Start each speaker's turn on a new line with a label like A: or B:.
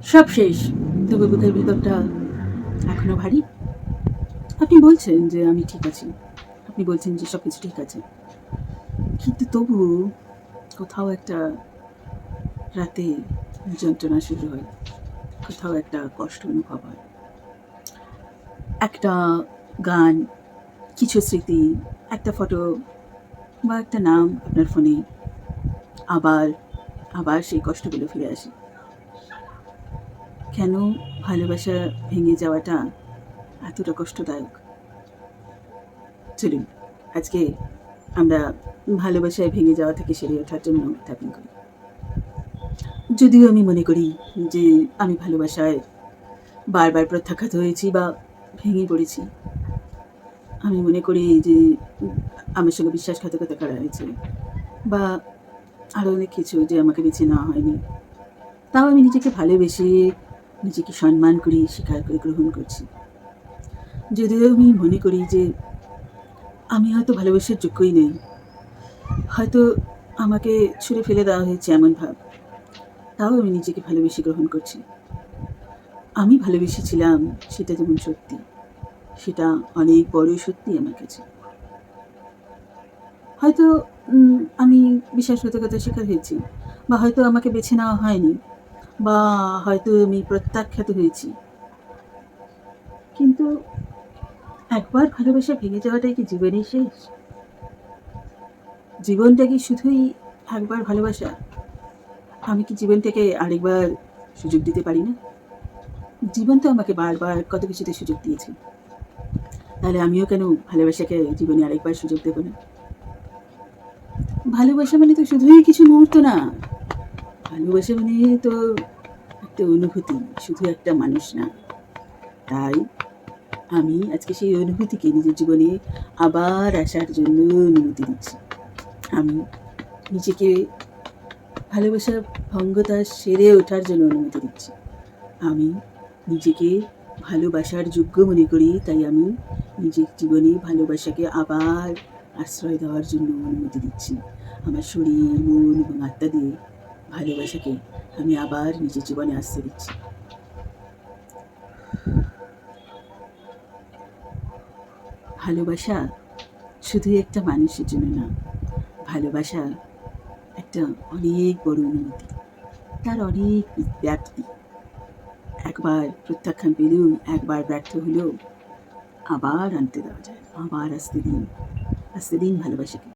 A: সব শেষ, তবু বুকের ভেতরটা এখনো ভারী। আপনি বলছেন যে আমি ঠিক আছি, আপনি বলছেন যে সব কিছু ঠিক আছে, কিন্তু তবু কোথাও একটা রাতে যন্ত্রণা শুরু হয়, কোথাও একটা কষ্ট অনুভব হয়। একটা গান, কিছু স্মৃতি, একটা ফটো বা একটা নাম আপনার ফোনে, আবার আবার সেই কষ্টগুলো ফিরে আসে। কেন ভালোবাসা ভেঙে যাওয়াটা এতটা কষ্টদায়ক? চলুন আজকে আমরা ভালোবাসায় ভেঙে যাওয়া থেকে সেরে ওঠার জন্য ট্যাপিং করি। যদিও আমি মনে করি যে আমি ভালোবাসায় বারবার প্রত্যাখ্যাত হয়েছি বা ভেঙে পড়েছি। আমি মনে করি যে আমার সঙ্গে বিশ্বাসঘাতকতা করা হয়েছে বা আরও অনেক কিছু, যে আমাকে বেছে নেওয়া হয়নি। তাও আমি নিজেকে ভালোবেসে, নিজেকে সম্মান করি, স্বীকার করে গ্রহণ করছি। যদিও আমি মনে করি যে আমি হয়তো ভালোবাসার যোগ্যই নেই, হয়তো আমাকে ছুঁড়ে ফেলে দেওয়া হয়েছে এমন ভাব, তাও আমি নিজেকে ভালোবেসে গ্রহণ করছি। আমি ভালোবেসেছিলাম, সেটা যেমন সত্যি, সেটা অনেক বড় সত্যি আমার কাছে। হয়তো আমি বিশ্বাসঘাতকতার শিকার হয়েছি, বা হয়তো আমাকে বেছে নেওয়া হয়নি, বা হয়তো আমি প্রত্যাখ্যাত হয়েছি, কিন্তু একবার ভালোবাসা ভেঙে যাওয়াটাই কি জীবনের শেষ? জীবনটা কি শুধুই একবার ভালোবাসা? আমি কি জীবনটাকে আরেকবার সুযোগ দিতে পারি না? জীবন তো আমাকে বারবার কত কিছুতে সুযোগ দিয়েছে, তাহলে আমিও কেন ভালোবাসাকে জীবনে আরেকবার সুযোগ দেব না? ভালোবাসা মানে তো শুধুই কিছু মুহূর্ত না, ভালোবাসা মানে তো একটা অনুভূতি, শুধু একটা মানুষ না। তাই আমি আজকে সেই অনুভূতিকে নিজের জীবনে আবার আসার জন্য অনুমতি দিচ্ছি। আমি নিজেকে ভালোবাসার ভঙ্গতা সেরে ওঠার জন্য অনুমতি দিচ্ছি। আমি নিজেকে ভালোবাসার যোগ্য মনে করি, তাই আমি নিজের জীবনে ভালোবাসাকে আবার আশ্রয় দেওয়ার জন্য অনুমতি দিচ্ছি। আমার শরীর, মন এবং আত্মা দিয়ে ভালোবাসাকে আমি আবার নিজের জীবনে আসতে দিচ্ছি। ভালোবাসা শুধুই একটা মানুষের জন্য না, ভালোবাসা একটা অনেক বড় অনুভূতি, তার অনেক ব্যাপ্তি। একবার প্রত্যাখ্যান পেলেও, একবার ব্যর্থ হলেও আবার আনতে দেওয়া যায়, আবার আসতে দিন ভালোবাসাকে।